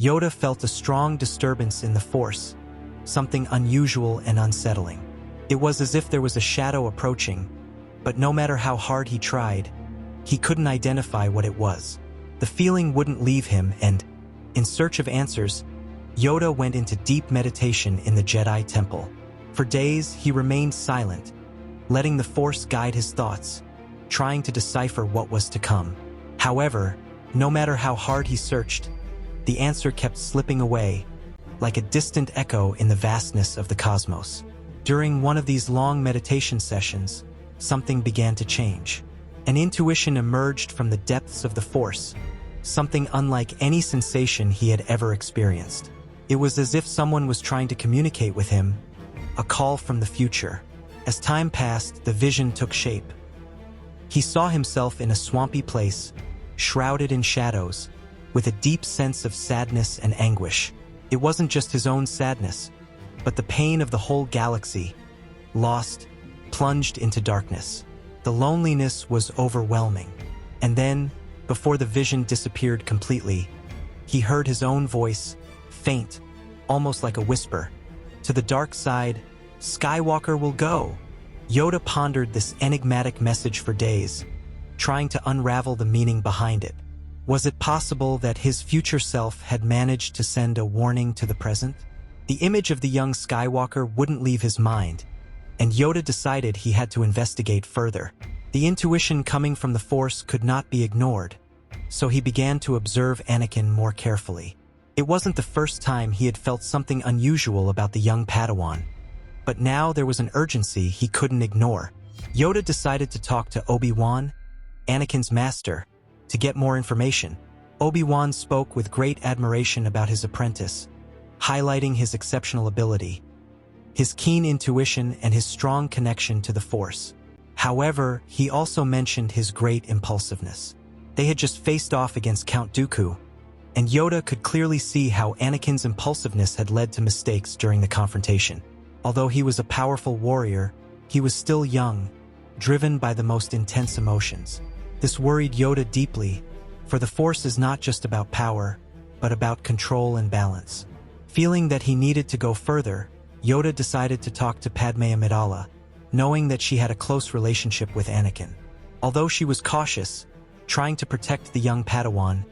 Yoda felt a strong disturbance in the Force, something unusual and unsettling. It was as if there was a shadow approaching, but no matter how hard he tried, he couldn't identify what it was. The feeling wouldn't leave him, and, in search of answers, Yoda went into deep meditation in the Jedi Temple. For days, he remained silent, letting the Force guide his thoughts, trying to decipher what was to come. However, no matter how hard he searched, the answer kept slipping away, like a distant echo in the vastness of the cosmos. During one of these long meditation sessions, something began to change. An intuition emerged from the depths of the Force, something unlike any sensation he had ever experienced. It was as if someone was trying to communicate with him, a call from the future. As time passed, the vision took shape. He saw himself in a swampy place, shrouded in shadows, with a deep sense of sadness and anguish. It wasn't just his own sadness, but the pain of the whole galaxy, lost, plunged into darkness. The loneliness was overwhelming. And then, before the vision disappeared completely, he heard his own voice, faint, almost like a whisper. To the dark side, Skywalker will go. Yoda pondered this enigmatic message for days, trying to unravel the meaning behind it. Was it possible that his future self had managed to send a warning to the present? The image of the young Skywalker wouldn't leave his mind, and Yoda decided he had to investigate further. The intuition coming from the Force could not be ignored, so he began to observe Anakin more carefully. It wasn't the first time he had felt something unusual about the young Padawan, but now there was an urgency he couldn't ignore. Yoda decided to talk to Obi-Wan, Anakin's master, to get more information. Obi-Wan spoke with great admiration about his apprentice, highlighting his exceptional ability, his keen intuition, and his strong connection to the Force. However, he also mentioned his great impulsiveness. They had just faced off against Count Dooku, and Yoda could clearly see how Anakin's impulsiveness had led to mistakes during the confrontation. Although he was a powerful warrior, he was still young, driven by the most intense emotions. This worried Yoda deeply, for the Force is not just about power, but about control and balance. Feeling that he needed to go further, Yoda decided to talk to Padme Amidala, knowing that she had a close relationship with Anakin. Although she was cautious, trying to protect the young Padawan,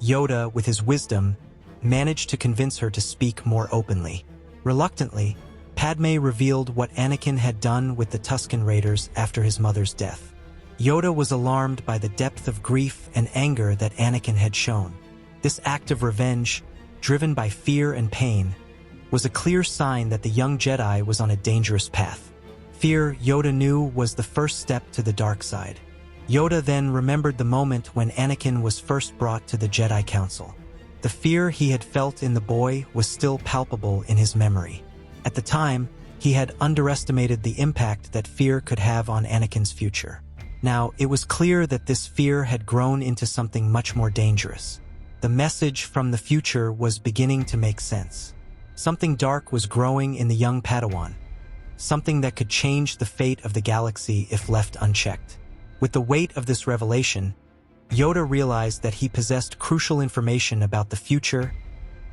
Yoda, with his wisdom, managed to convince her to speak more openly. Reluctantly, Padme revealed what Anakin had done with the Tusken Raiders after his mother's death. Yoda was alarmed by the depth of grief and anger that Anakin had shown. This act of revenge, driven by fear and pain, was a clear sign that the young Jedi was on a dangerous path. Fear, Yoda knew, was the first step to the dark side. Yoda then remembered the moment when Anakin was first brought to the Jedi Council. The fear he had felt in the boy was still palpable in his memory. At the time, he had underestimated the impact that fear could have on Anakin's future. Now, it was clear that this fear had grown into something much more dangerous. The message from the future was beginning to make sense. Something dark was growing in the young Padawan, something that could change the fate of the galaxy if left unchecked. With the weight of this revelation, Yoda realized that he possessed crucial information about the future,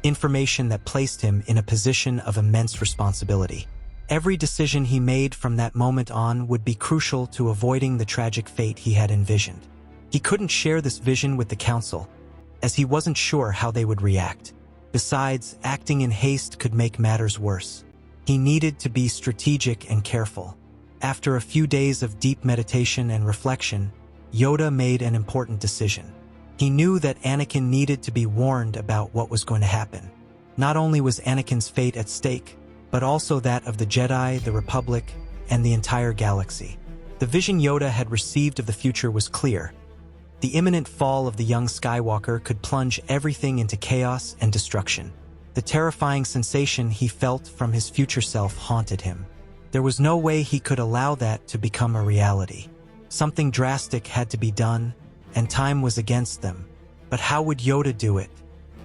information that placed him in a position of immense responsibility. Every decision he made from that moment on would be crucial to avoiding the tragic fate he had envisioned. He couldn't share this vision with the Council, as he wasn't sure how they would react. Besides, acting in haste could make matters worse. He needed to be strategic and careful. After a few days of deep meditation and reflection, Yoda made an important decision. He knew that Anakin needed to be warned about what was going to happen. Not only was Anakin's fate at stake, but also that of the Jedi, the Republic, and the entire galaxy. The vision Yoda had received of the future was clear. The imminent fall of the young Skywalker could plunge everything into chaos and destruction. The terrifying sensation he felt from his future self haunted him. There was no way he could allow that to become a reality. Something drastic had to be done, and time was against them. But how would Yoda do it?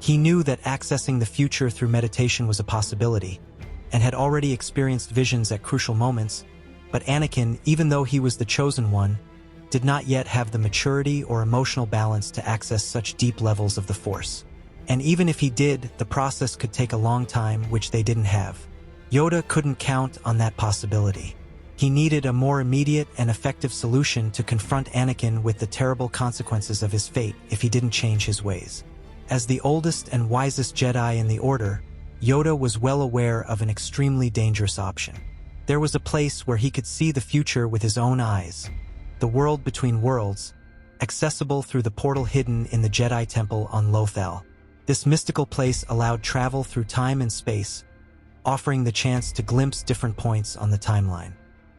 He knew that accessing the future through meditation was a possibility, and had already experienced visions at crucial moments, but Anakin, even though he was the chosen one, did not yet have the maturity or emotional balance to access such deep levels of the Force. And even if he did, the process could take a long time, which they didn't have. Yoda couldn't count on that possibility. He needed a more immediate and effective solution to confront Anakin with the terrible consequences of his fate if he didn't change his ways. As the oldest and wisest Jedi in the Order, Yoda was well aware of an extremely dangerous option. There was a place where he could see the future with his own eyes, the world between worlds, accessible through the portal hidden in the Jedi Temple on Lothal. This mystical place allowed travel through time and space, offering the chance to glimpse different points on the timeline.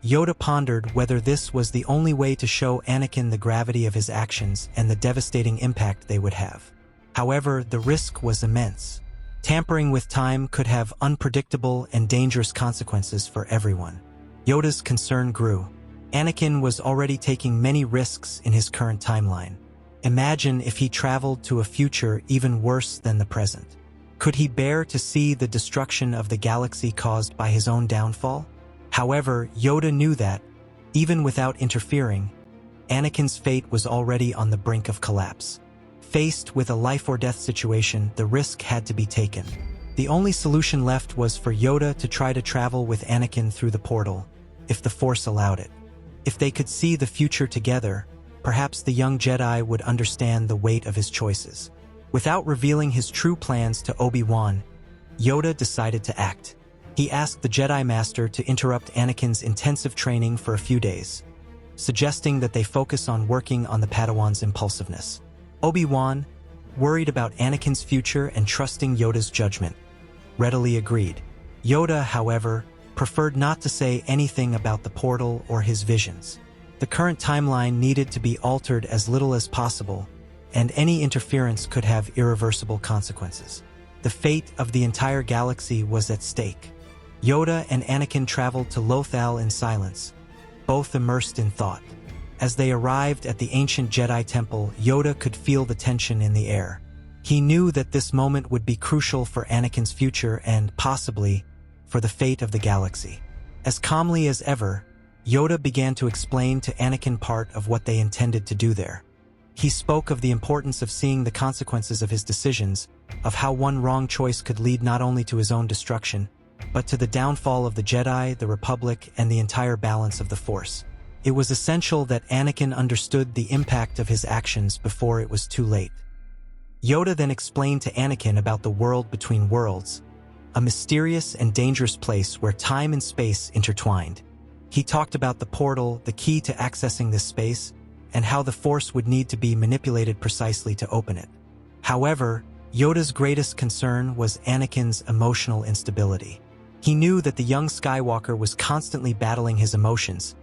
Yoda pondered whether this was the only way to show Anakin the gravity of his actions and the devastating impact they would have. However, the risk was immense. Tampering with time could have unpredictable and dangerous consequences for everyone. Yoda's concern grew. Anakin was already taking many risks in his current timeline. Imagine if he traveled to a future even worse than the present. Could he bear to see the destruction of the galaxy caused by his own downfall? However, Yoda knew that, even without interfering, Anakin's fate was already on the brink of collapse. Faced with a life-or-death situation, the risk had to be taken. The only solution left was for Yoda to try to travel with Anakin through the portal, if the Force allowed it. If they could see the future together, perhaps the young Jedi would understand the weight of his choices. Without revealing his true plans to Obi-Wan, Yoda decided to act. He asked the Jedi Master to interrupt Anakin's intensive training for a few days, suggesting that they focus on working on the Padawan's impulsiveness. Obi-Wan, worried about Anakin's future and trusting Yoda's judgment, readily agreed. Yoda, however, preferred not to say anything about the portal or his visions. The current timeline needed to be altered as little as possible, and any interference could have irreversible consequences. The fate of the entire galaxy was at stake. Yoda and Anakin traveled to Lothal in silence, both immersed in thought. As they arrived at the ancient Jedi Temple, Yoda could feel the tension in the air. He knew that this moment would be crucial for Anakin's future and, possibly, for the fate of the galaxy. As calmly as ever, Yoda began to explain to Anakin part of what they intended to do there. He spoke of the importance of seeing the consequences of his decisions, of how one wrong choice could lead not only to his own destruction, but to the downfall of the Jedi, the Republic, and the entire balance of the Force. It was essential that Anakin understood the impact of his actions before it was too late. Yoda then explained to Anakin about the world between worlds, a mysterious and dangerous place where time and space intertwined. He talked about the portal, the key to accessing this space, and how the Force would need to be manipulated precisely to open it. However, Yoda's greatest concern was Anakin's emotional instability. He knew that the young Skywalker was constantly battling his emotions,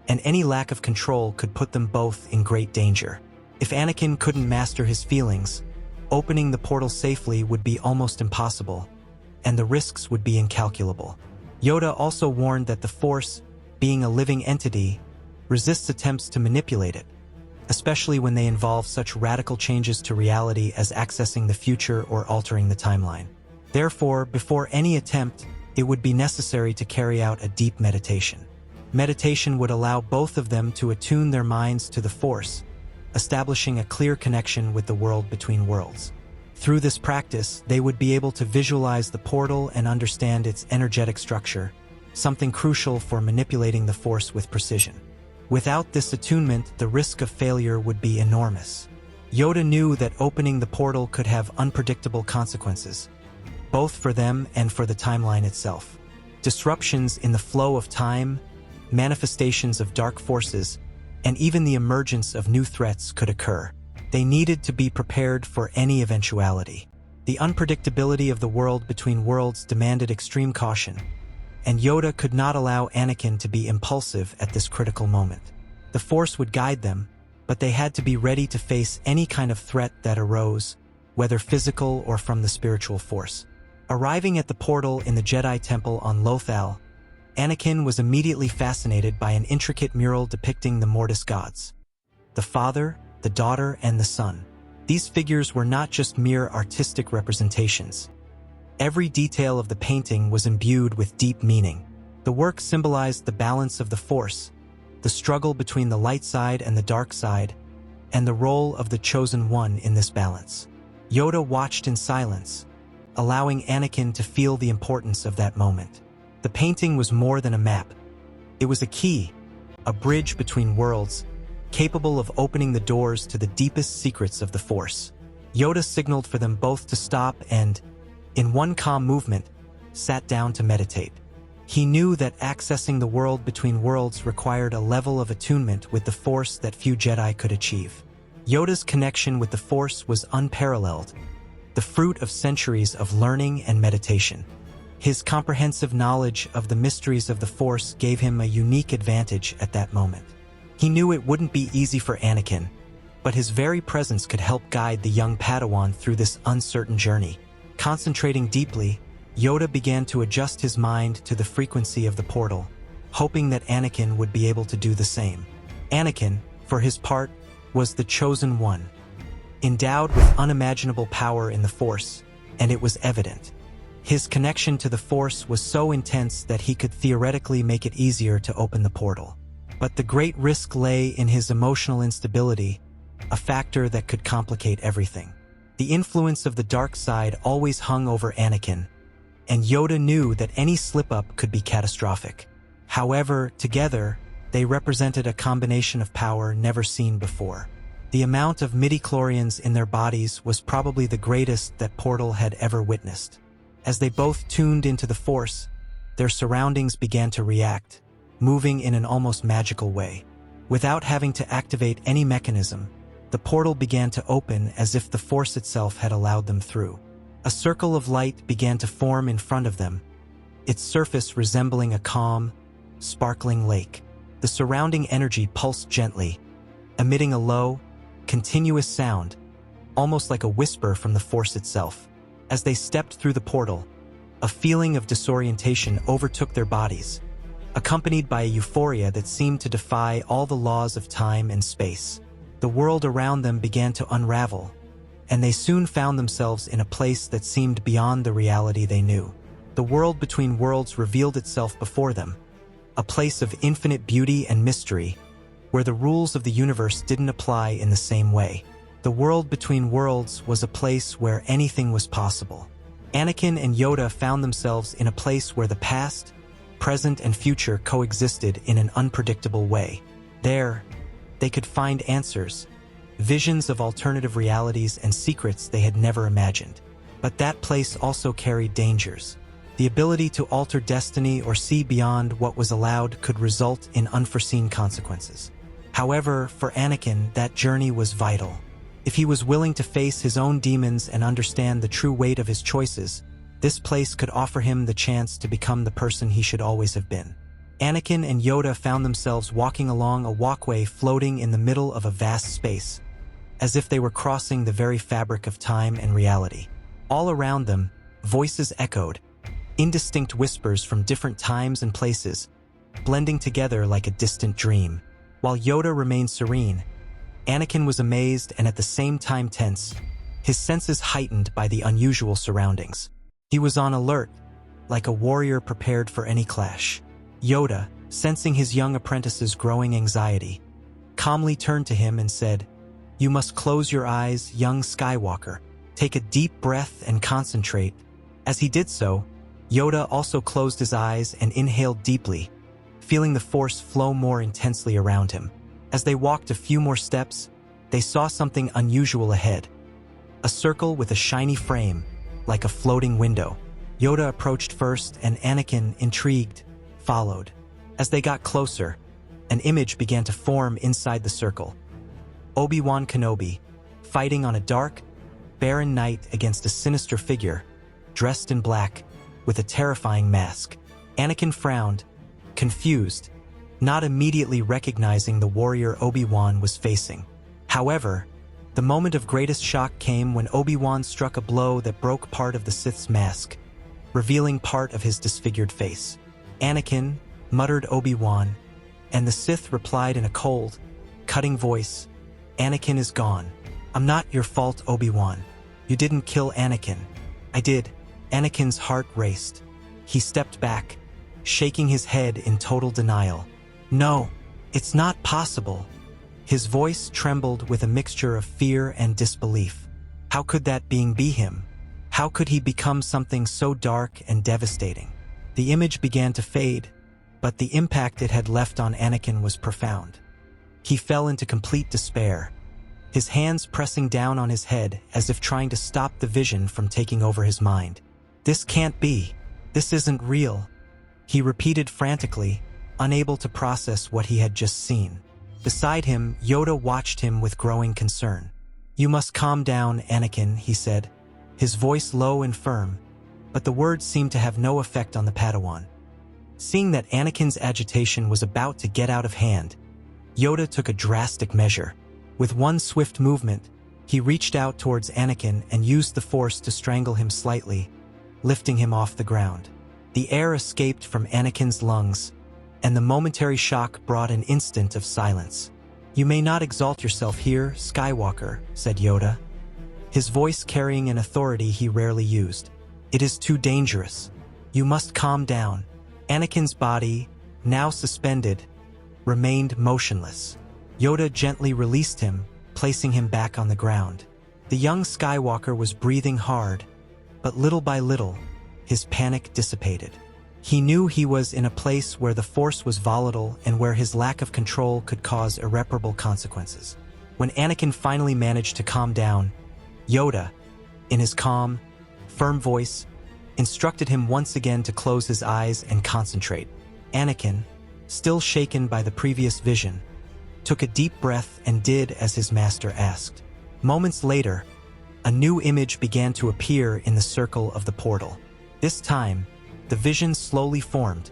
and any lack of control could put them both in great danger. If Anakin couldn't master his feelings, opening the portal safely would be almost impossible, and the risks would be incalculable. Yoda also warned that the Force, being a living entity, resists attempts to manipulate it, especially when they involve such radical changes to reality as accessing the future or altering the timeline. Therefore, before any attempt, it would be necessary to carry out a deep meditation. Meditation would allow both of them to attune their minds to the Force, establishing a clear connection with the world between worlds. Through this practice, they would be able to visualize the portal and understand its energetic structure, something crucial for manipulating the Force with precision. Without this attunement, the risk of failure would be enormous. Yoda knew that opening the portal could have unpredictable consequences, both for them and for the timeline itself. Disruptions in the flow of time, manifestations of dark forces, and even the emergence of new threats could occur. They needed to be prepared for any eventuality. The unpredictability of the world between worlds demanded extreme caution, and Yoda could not allow Anakin to be impulsive at this critical moment. The Force would guide them, but they had to be ready to face any kind of threat that arose, whether physical or from the spiritual force. Arriving at the portal in the Jedi Temple on Lothal, Anakin was immediately fascinated by an intricate mural depicting the Mortis gods: the Father, the Daughter, and the Son. These figures were not just mere artistic representations. Every detail of the painting was imbued with deep meaning. The work symbolized the balance of the Force, the struggle between the light side and the dark side, and the role of the Chosen One in this balance. Yoda watched in silence, allowing Anakin to feel the importance of that moment. The painting was more than a map. It was a key, a bridge between worlds, capable of opening the doors to the deepest secrets of the Force. Yoda signaled for them both to stop and, in one calm movement, sat down to meditate. He knew that accessing the world between worlds required a level of attunement with the Force that few Jedi could achieve. Yoda's connection with the Force was unparalleled, the fruit of centuries of learning and meditation. His comprehensive knowledge of the mysteries of the Force gave him a unique advantage at that moment. He knew it wouldn't be easy for Anakin, but his very presence could help guide the young Padawan through this uncertain journey. Concentrating deeply, Yoda began to adjust his mind to the frequency of the portal, hoping that Anakin would be able to do the same. Anakin, for his part, was the chosen one, endowed with unimaginable power in the Force, and it was evident. His connection to the Force was so intense that he could theoretically make it easier to open the portal. But the great risk lay in his emotional instability, a factor that could complicate everything. The influence of the dark side always hung over Anakin, and Yoda knew that any slip-up could be catastrophic. However, together, they represented a combination of power never seen before. The amount of midichlorians in their bodies was probably the greatest that Portal had ever witnessed. As they both tuned into the Force, their surroundings began to react, moving in an almost magical way. Without having to activate any mechanism, the portal began to open as if the Force itself had allowed them through. A circle of light began to form in front of them, its surface resembling a calm, sparkling lake. The surrounding energy pulsed gently, emitting a low, continuous sound, almost like a whisper from the Force itself. As they stepped through the portal, a feeling of disorientation overtook their bodies, accompanied by a euphoria that seemed to defy all the laws of time and space. The world around them began to unravel, and they soon found themselves in a place that seemed beyond the reality they knew. The world between worlds revealed itself before them, a place of infinite beauty and mystery, where the rules of the universe didn't apply in the same way. The world between worlds was a place where anything was possible. Anakin and Yoda found themselves in a place where the past, present, and future coexisted in an unpredictable way. There, they could find answers, visions of alternative realities, and secrets they had never imagined. But that place also carried dangers. The ability to alter destiny or see beyond what was allowed could result in unforeseen consequences. However, for Anakin, that journey was vital. If he was willing to face his own demons and understand the true weight of his choices, this place could offer him the chance to become the person he should always have been. Anakin and Yoda found themselves walking along a walkway floating in the middle of a vast space, as if they were crossing the very fabric of time and reality. All around them, voices echoed, indistinct whispers from different times and places, blending together like a distant dream. While Yoda remained serene, Anakin was amazed and at the same time tense, his senses heightened by the unusual surroundings. He was on alert, like a warrior prepared for any clash. Yoda, sensing his young apprentice's growing anxiety, calmly turned to him and said, "You must close your eyes, young Skywalker. Take a deep breath and concentrate." As he did so, Yoda also closed his eyes and inhaled deeply, feeling the Force flow more intensely around him. As they walked a few more steps, they saw something unusual ahead. A circle with a shiny frame, like a floating window. Yoda approached first and Anakin, intrigued, followed. As they got closer, an image began to form inside the circle. Obi-Wan Kenobi, fighting on a dark, barren night against a sinister figure, dressed in black, with a terrifying mask. Anakin frowned, confused, not immediately recognizing the warrior Obi-Wan was facing. However, the moment of greatest shock came when Obi-Wan struck a blow that broke part of the Sith's mask, revealing part of his disfigured face. "Anakin," muttered Obi-Wan, and the Sith replied in a cold, cutting voice, "Anakin is gone." "I'm not your fault, Obi-Wan. You didn't kill Anakin." "I did." Anakin's heart raced. He stepped back, shaking his head in total denial. "No, it's not possible." His voice trembled with a mixture of fear and disbelief. How could that being be him? How could he become something so dark and devastating? The image began to fade, but the impact it had left on Anakin was profound. He fell into complete despair, his hands pressing down on his head as if trying to stop the vision from taking over his mind. "This can't be. This isn't real," he repeated frantically, unable to process what he had just seen. Beside him, Yoda watched him with growing concern. "You must calm down, Anakin," he said, his voice low and firm, but the words seemed to have no effect on the Padawan. Seeing that Anakin's agitation was about to get out of hand, Yoda took a drastic measure. With one swift movement, he reached out towards Anakin and used the Force to strangle him slightly, lifting him off the ground. The air escaped from Anakin's lungs, and the momentary shock brought an instant of silence. "You may not exalt yourself here, Skywalker," said Yoda, his voice carrying an authority he rarely used. "It is too dangerous. You must calm down." Anakin's body, now suspended, remained motionless. Yoda gently released him, placing him back on the ground. The young Skywalker was breathing hard, but little by little, his panic dissipated. He knew he was in a place where the Force was volatile and where his lack of control could cause irreparable consequences. When Anakin finally managed to calm down, Yoda, in his calm, firm voice, instructed him once again to close his eyes and concentrate. Anakin, still shaken by the previous vision, took a deep breath and did as his master asked. Moments later, a new image began to appear in the circle of the portal. This time, the vision slowly formed,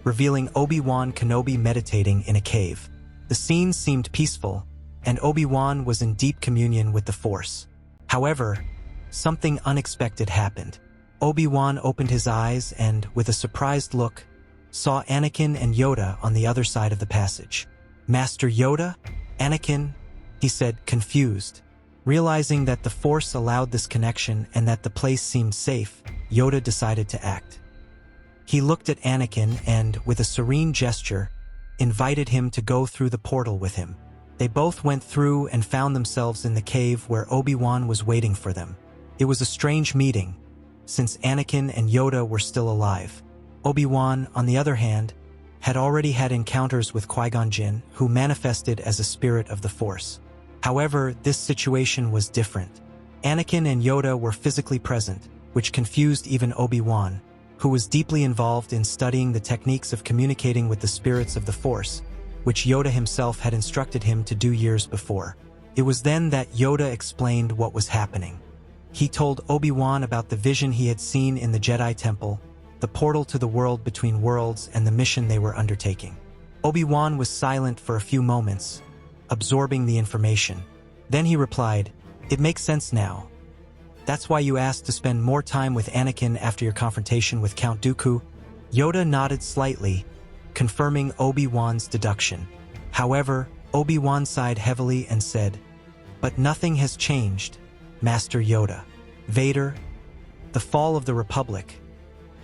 revealing Obi-Wan Kenobi meditating in a cave. The scene seemed peaceful, and Obi-Wan was in deep communion with the Force. However, something unexpected happened. Obi-Wan opened his eyes and, with a surprised look, saw Anakin and Yoda on the other side of the passage. "Master Yoda? Anakin?" he said, confused. Realizing that the Force allowed this connection and that the place seemed safe, Yoda decided to act. He looked at Anakin and, with a serene gesture, invited him to go through the portal with him. They both went through and found themselves in the cave where Obi-Wan was waiting for them. It was a strange meeting, since Anakin and Yoda were still alive. Obi-Wan, on the other hand, had already had encounters with Qui-Gon Jinn, who manifested as a spirit of the Force. However, this situation was different. Anakin and Yoda were physically present, which confused even Obi-Wan, who was deeply involved in studying the techniques of communicating with the spirits of the Force, which Yoda himself had instructed him to do years before. It was then that Yoda explained what was happening. He told Obi-Wan about the vision he had seen in the Jedi Temple, the portal to the world between worlds, and the mission they were undertaking. Obi-Wan was silent for a few moments, absorbing the information. Then he replied, "It makes sense now. That's why you asked to spend more time with Anakin after your confrontation with Count Dooku?" Yoda nodded slightly, confirming Obi-Wan's deduction. However, Obi-Wan sighed heavily and said, "But nothing has changed, Master Yoda. Vader, the fall of the Republic.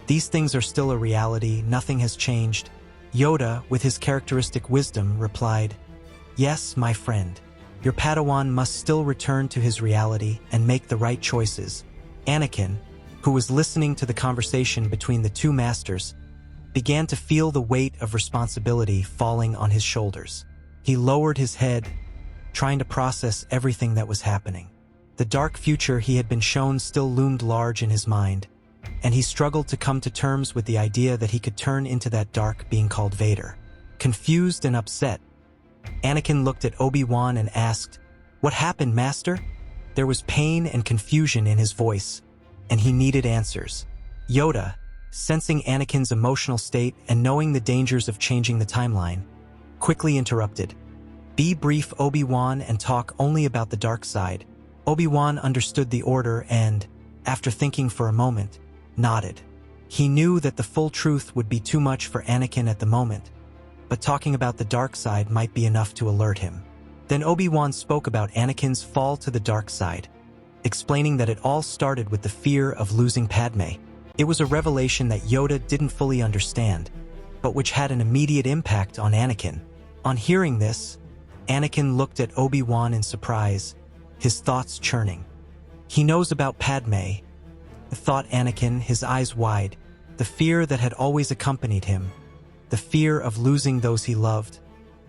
These things are still a reality, nothing has changed." Yoda, with his characteristic wisdom, replied, "Yes, my friend. Your Padawan must still return to his reality and make the right choices." Anakin, who was listening to the conversation between the two masters, began to feel the weight of responsibility falling on his shoulders. He lowered his head, trying to process everything that was happening. The dark future he had been shown still loomed large in his mind, and he struggled to come to terms with the idea that he could turn into that dark being called Vader. Confused and upset, Anakin looked at Obi-Wan and asked, "What happened, Master?" There was pain and confusion in his voice, and he needed answers. Yoda, sensing Anakin's emotional state and knowing the dangers of changing the timeline, quickly interrupted. "Be brief, Obi-Wan, and talk only about the dark side." Obi-Wan understood the order and, after thinking for a moment, nodded. He knew that the full truth would be too much for Anakin at the moment, but talking about the dark side might be enough to alert him. Then Obi-Wan spoke about Anakin's fall to the dark side, explaining that it all started with the fear of losing Padme. It was a revelation that Yoda didn't fully understand, but which had an immediate impact on Anakin. On hearing this, Anakin looked at Obi-Wan in surprise, his thoughts churning. He knows about Padme, thought Anakin, his eyes wide. The fear that had always accompanied him, the fear of losing those he loved,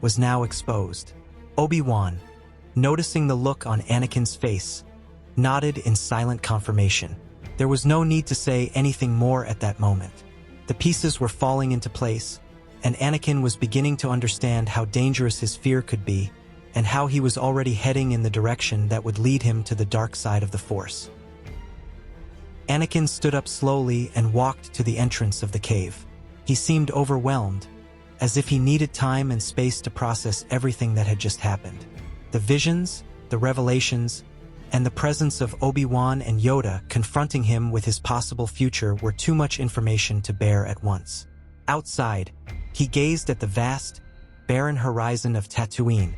was now exposed. Obi-Wan, noticing the look on Anakin's face, nodded in silent confirmation. There was no need to say anything more at that moment. The pieces were falling into place, and Anakin was beginning to understand how dangerous his fear could be, and how he was already heading in the direction that would lead him to the dark side of the Force. Anakin stood up slowly and walked to the entrance of the cave. He seemed overwhelmed, as if he needed time and space to process everything that had just happened. The visions, the revelations, and the presence of Obi-Wan and Yoda confronting him with his possible future were too much information to bear at once. Outside, he gazed at the vast, barren horizon of Tatooine,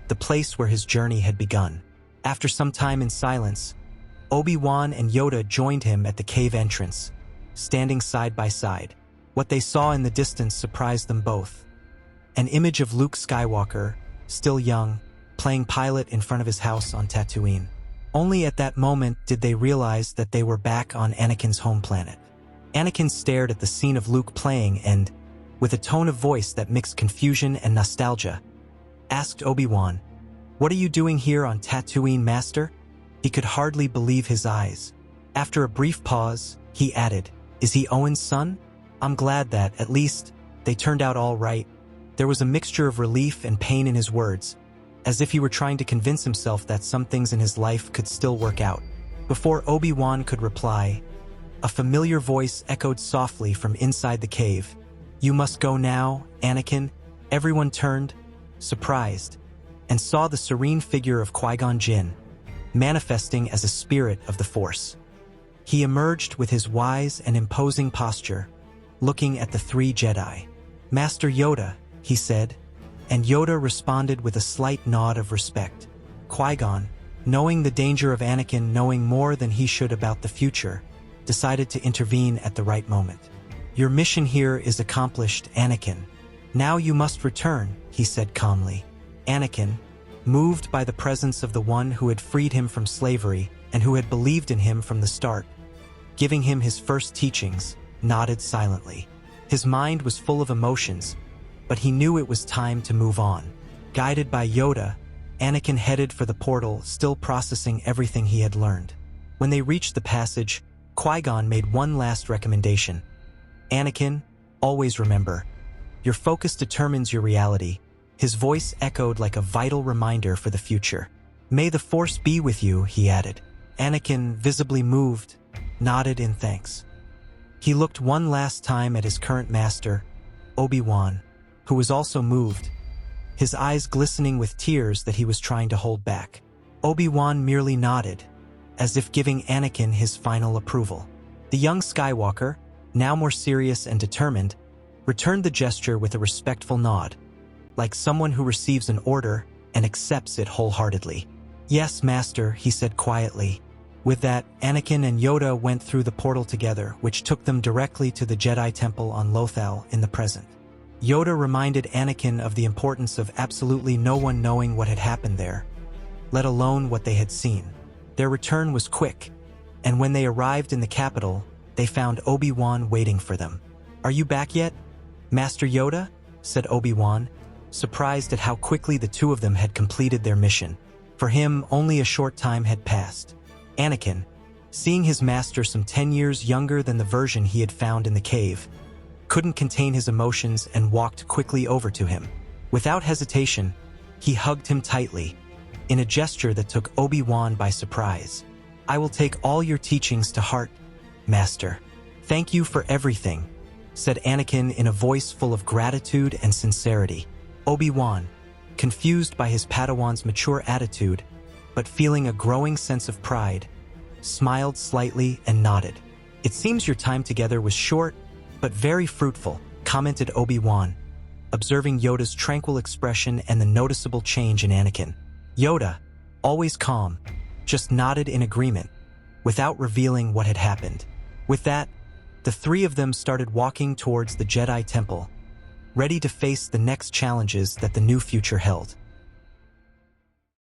the place where his journey had begun. After some time in silence, Obi-Wan and Yoda joined him at the cave entrance, standing side by side. What they saw in the distance surprised them both. An image of Luke Skywalker, still young, playing pilot in front of his house on Tatooine. Only at that moment did they realize that they were back on Anakin's home planet. Anakin stared at the scene of Luke playing and, with a tone of voice that mixed confusion and nostalgia, asked Obi-Wan, "What are you doing here on Tatooine, Master?" He could hardly believe his eyes. After a brief pause, he added, "Is he Owen's son? I'm glad that, at least, they turned out all right." There was a mixture of relief and pain in his words, as if he were trying to convince himself that some things in his life could still work out. Before Obi-Wan could reply, a familiar voice echoed softly from inside the cave. "You must go now, Anakin." Everyone turned, surprised, and saw the serene figure of Qui-Gon Jinn, manifesting as a spirit of the Force. He emerged with his wise and imposing posture, looking at the three Jedi. "Master Yoda," he said, and Yoda responded with a slight nod of respect. Qui-Gon, knowing the danger of Anakin knowing more than he should about the future, decided to intervene at the right moment. "Your mission here is accomplished, Anakin. Now you must return," he said calmly. Anakin, moved by the presence of the one who had freed him from slavery and who had believed in him from the start, giving him his first teachings, nodded silently. His mind was full of emotions, but he knew it was time to move on. Guided by Yoda, Anakin headed for the portal, still processing everything he had learned. When they reached the passage, Qui-Gon made one last recommendation. "Anakin, always remember, your focus determines your reality." His voice echoed like a vital reminder for the future. "May the Force be with you," he added. Anakin, visibly moved, nodded in thanks. He looked one last time at his current master, Obi-Wan, who was also moved, his eyes glistening with tears that he was trying to hold back. Obi-Wan merely nodded, as if giving Anakin his final approval. The young Skywalker, now more serious and determined, returned the gesture with a respectful nod, like someone who receives an order and accepts it wholeheartedly. "Yes, Master," he said quietly. With that, Anakin and Yoda went through the portal together, which took them directly to the Jedi Temple on Lothal in the present. Yoda reminded Anakin of the importance of absolutely no one knowing what had happened there, let alone what they had seen. Their return was quick, and when they arrived in the capital, they found Obi-Wan waiting for them. "Are you back yet, Master Yoda?" said Obi-Wan, surprised at how quickly the two of them had completed their mission. For him, only a short time had passed. Anakin, seeing his master some 10 years younger than the version he had found in the cave, couldn't contain his emotions and walked quickly over to him. Without hesitation, he hugged him tightly, in a gesture that took Obi-Wan by surprise. "I will take all your teachings to heart, Master. Thank you for everything," said Anakin in a voice full of gratitude and sincerity. Obi-Wan, confused by his Padawan's mature attitude, but feeling a growing sense of pride, smiled slightly and nodded. "It seems your time together was short, but very fruitful," commented Obi-Wan, observing Yoda's tranquil expression and the noticeable change in Anakin. Yoda, always calm, just nodded in agreement, without revealing what had happened. With that, the three of them started walking towards the Jedi Temple, ready to face the next challenges that the new future held.